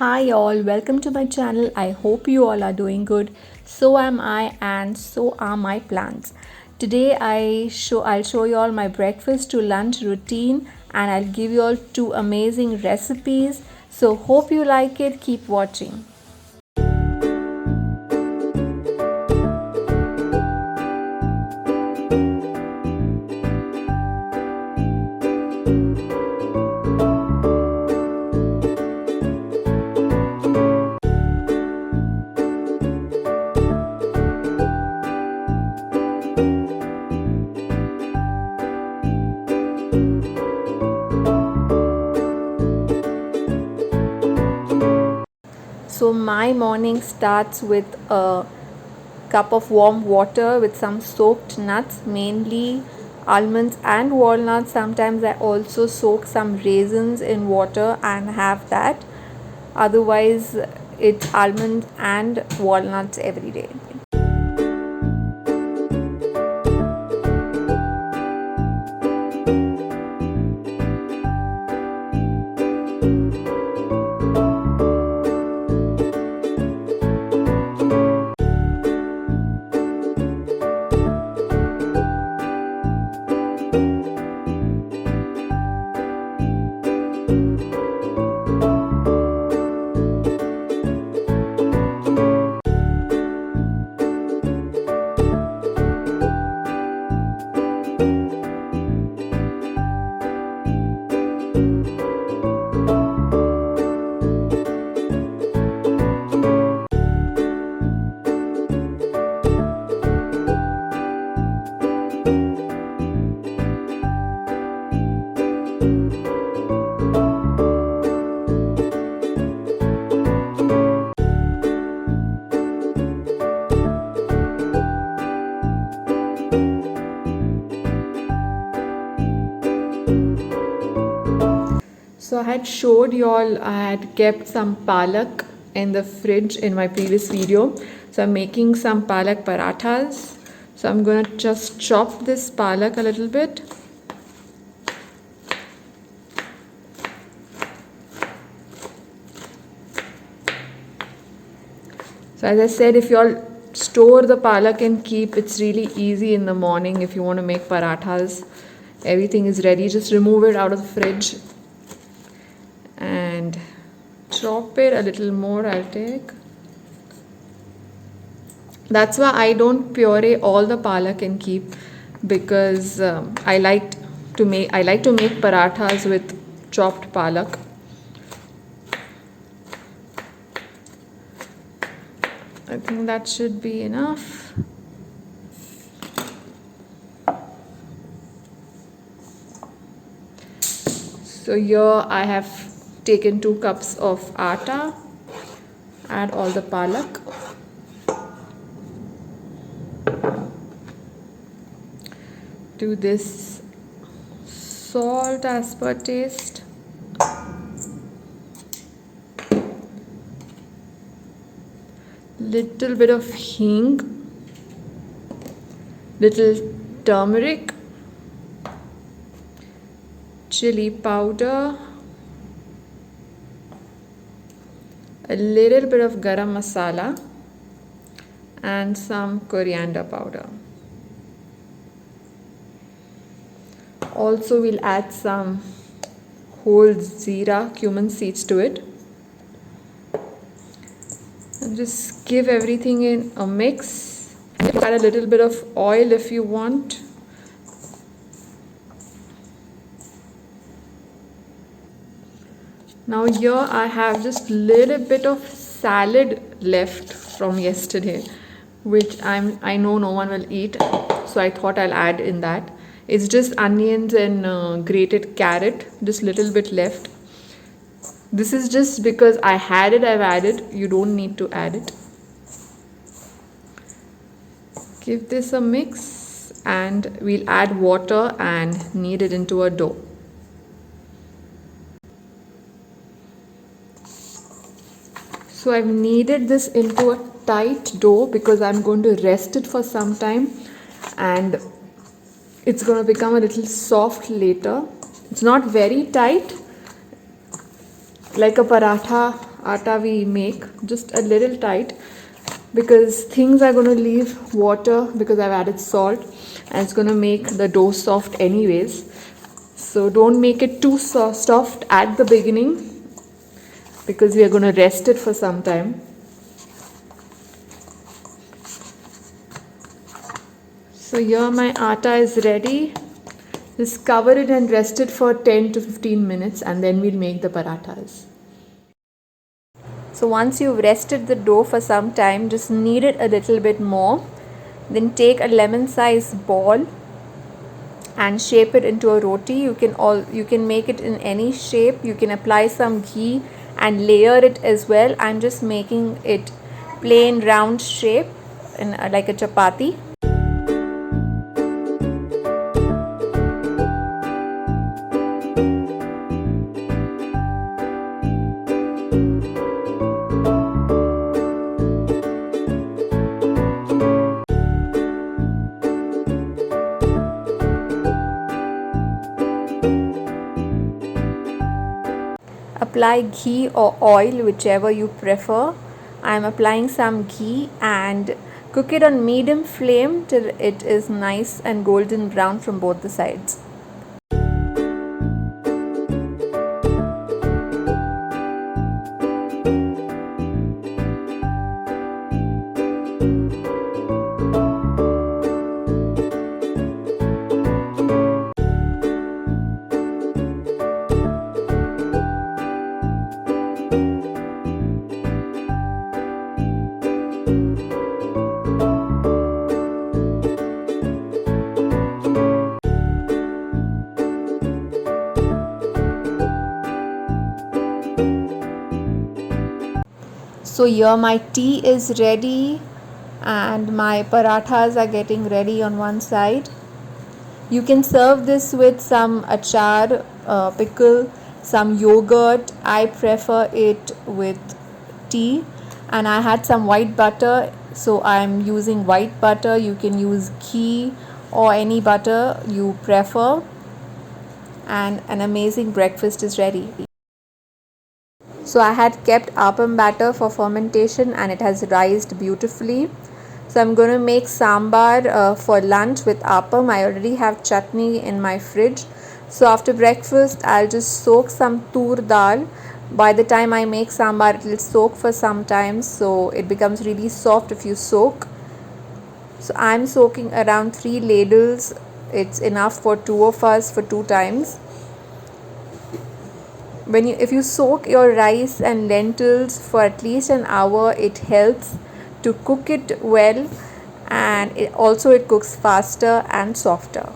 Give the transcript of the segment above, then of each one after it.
Hi all, welcome to my channel. I hope you all are doing good. So am I and so are my plants. Today I'll show you all my breakfast to lunch routine and I'll give you all two amazing recipes. So hope you like it. Keep watching. So my morning starts with a cup of warm water with some soaked nuts, mainly almonds and walnuts. Sometimes I also soak some raisins in water and have that. Otherwise, it's almonds and walnuts every day. So I had showed you all I had kept some palak in the fridge in my previous video. So I'm making some palak parathas. So I'm gonna just chop this palak a little bit. So as I said, if you all store the palak and keep, it's really easy in the morning if you want to make parathas. Everything is ready. Just remove it out of the fridge and chop it a little more. I'll take. That's why I don't puree all the palak and keep, because I like to make parathas with chopped palak. I think that should be enough. So here I have taken 2 cups of atta, add all the palak. Do this salt as per taste. Little bit of hing, little turmeric, chili powder, a little bit of garam masala and some coriander powder. Also we'll add some whole zira cumin seeds to it. And just give everything in a mix. Add a little bit of oil if you want. Now here I have just little bit of salad left from yesterday, which I know no one will eat, so I thought I'll add in that. It's just onions and grated carrot, just little bit left. This is just because I had it, I've added. You don't need to add it. Give this a mix and we'll add water and knead it into a dough. So I've kneaded this into a tight dough because I'm going to rest it for some time and it's going to become a little soft later. It's not very tight like a paratha atta we make, just a little tight, because things are going to leave water because I've added salt, and it's going to make the dough soft anyways. So don't make it too soft at the beginning, because we are going to rest it for some time. So here my atta is ready. Just cover it and rest it for 10 to 15 minutes, and then we'll make the parathas. So once you've rested the dough for some time, just knead it a little bit more. Then take a lemon sized ball and shape it into a roti. You can make it in any shape. You can apply some ghee and layer it as well. I'm just making it plain round shape in like a chapati. Apply ghee or oil, whichever you prefer. I am applying some ghee and cook it on medium flame till it is nice and golden brown from both the sides. So here my tea is ready and my parathas are getting ready on one side. You can serve this with some achar, pickle, some yogurt. I prefer it with tea, and I had some white butter, so I'm using white butter. You can use ghee or any butter you prefer, and an amazing breakfast is ready. So I had kept appam batter for fermentation and it has rised beautifully. So I'm going to make sambar for lunch with appam. I already have chutney in my fridge. So after breakfast, I'll just soak some tur dal. By the time I make sambar, it will soak for some time. So it becomes really soft if you soak. So I'm soaking around 3 ladles. It's enough for 2 of us for 2 times. If you soak your rice and lentils for at least an hour, it helps to cook it well, and it cooks faster and softer.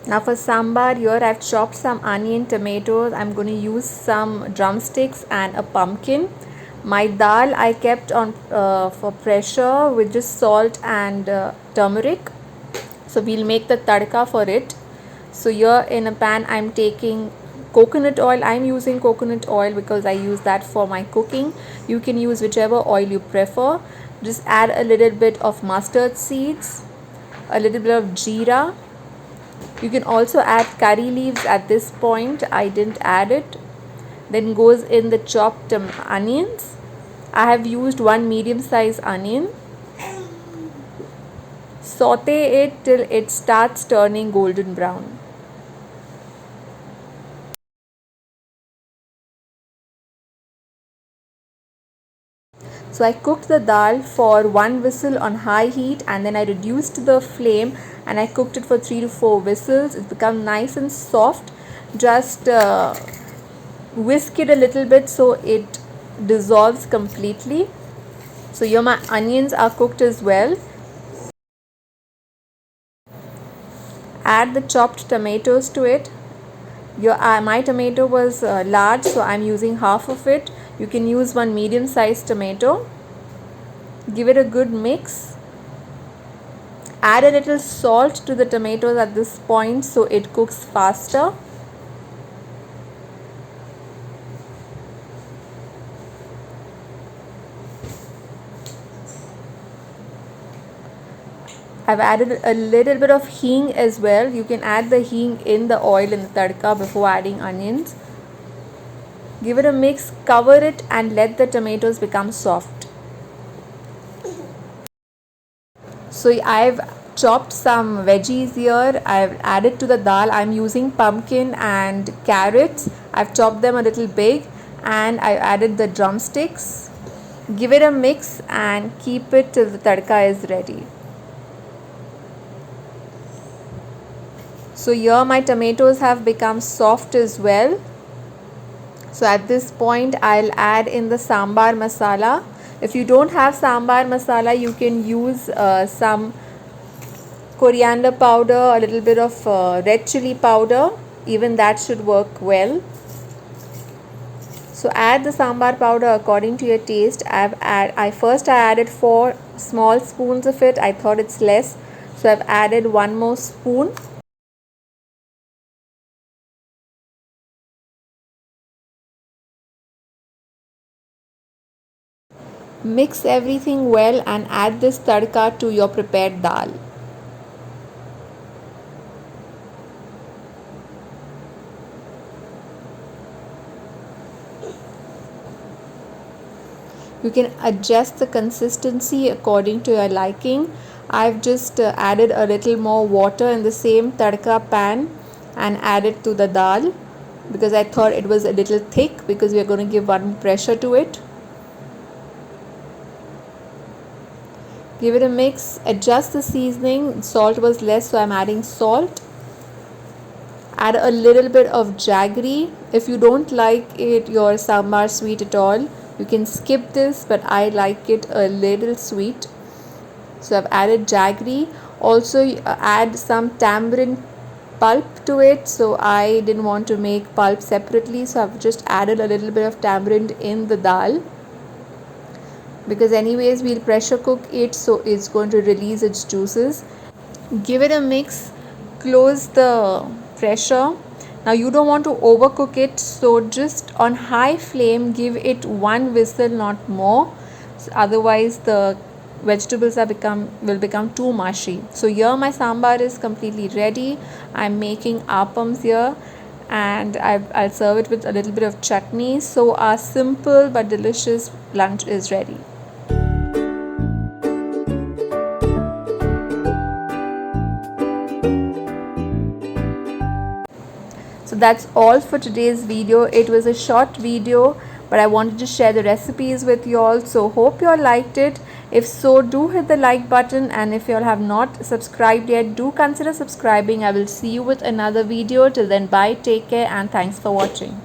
Now for sambar, here I've chopped some onion, tomatoes. I'm going to use some drumsticks and a pumpkin. My dal I kept on for pressure with just salt and turmeric. So we'll make the tadka for it. So here in a pan I'm taking coconut oil. I'm using coconut oil because I use that for my cooking. You can use whichever oil you prefer. Just add a little bit of mustard seeds, a little bit of jeera. You can also add curry leaves at this point. I didn't add it. Then goes in the chopped onions. I have used 1 medium size onion. Saute it till it starts turning golden brown. So I cooked the dal for 1 whistle on high heat, and then I reduced the flame and I cooked it for 3 to 4 whistles. It's become nice and soft. Just whisk it a little bit so it dissolves completely. So here my onions are cooked as well. Add the chopped tomatoes to it. My tomato was large, so I'm using half of it. You can use one medium sized tomato. Give it a good mix. Add a little salt to the tomatoes at this point so it cooks faster. I've added a little bit of hing as well. You can add the hing in the oil in the tadka before adding onions. Give it a mix, cover it, and let the tomatoes become soft. So I've chopped some veggies here. I've added to the dal. I'm using pumpkin and carrots. I've chopped them a little big, and I've added the drumsticks. Give it a mix and keep it till the tadka is ready. So here my tomatoes have become soft as well. So at this point I'll add in the sambar masala. If you don't have sambar masala, you can use some coriander powder, a little bit of red chili powder. Even that should work well. So add the sambar powder according to your taste. I first added 4 small spoons of it. I thought it's less, so I've added 1 more spoon. Mix everything well and add this tadka to your prepared dal. You can adjust the consistency according to your liking. I've just added a little more water in the same tadka pan and added to the dal because I thought it was a little thick, because we are going to give one pressure to it. Give it a mix, adjust the seasoning. Salt was less, so I'm adding salt. Add a little bit of jaggery. If you don't like your sambar sweet at all, you can skip this, but I like it a little sweet. So I've added jaggery. Also add some tamarind pulp to it. So I didn't want to make pulp separately, so I've just added a little bit of tamarind in the dal, because anyways we'll pressure cook it, so it's going to release its juices. Give it a mix, close the pressure. Now you don't want to overcook it, so just on high flame give it 1 whistle, not more. So otherwise the vegetables will become too mushy. So here my sambar is completely ready. I'm making appams here, and I'll serve it with a little bit of chutney. So our simple but delicious lunch is ready. So that's all for today's video. It was a short video, but I wanted to share the recipes with you all. So hope you all liked it. If so, do hit the like button, and if you all have not subscribed yet, do consider subscribing. I will see you with another video. Till then, bye, take care, and thanks for watching.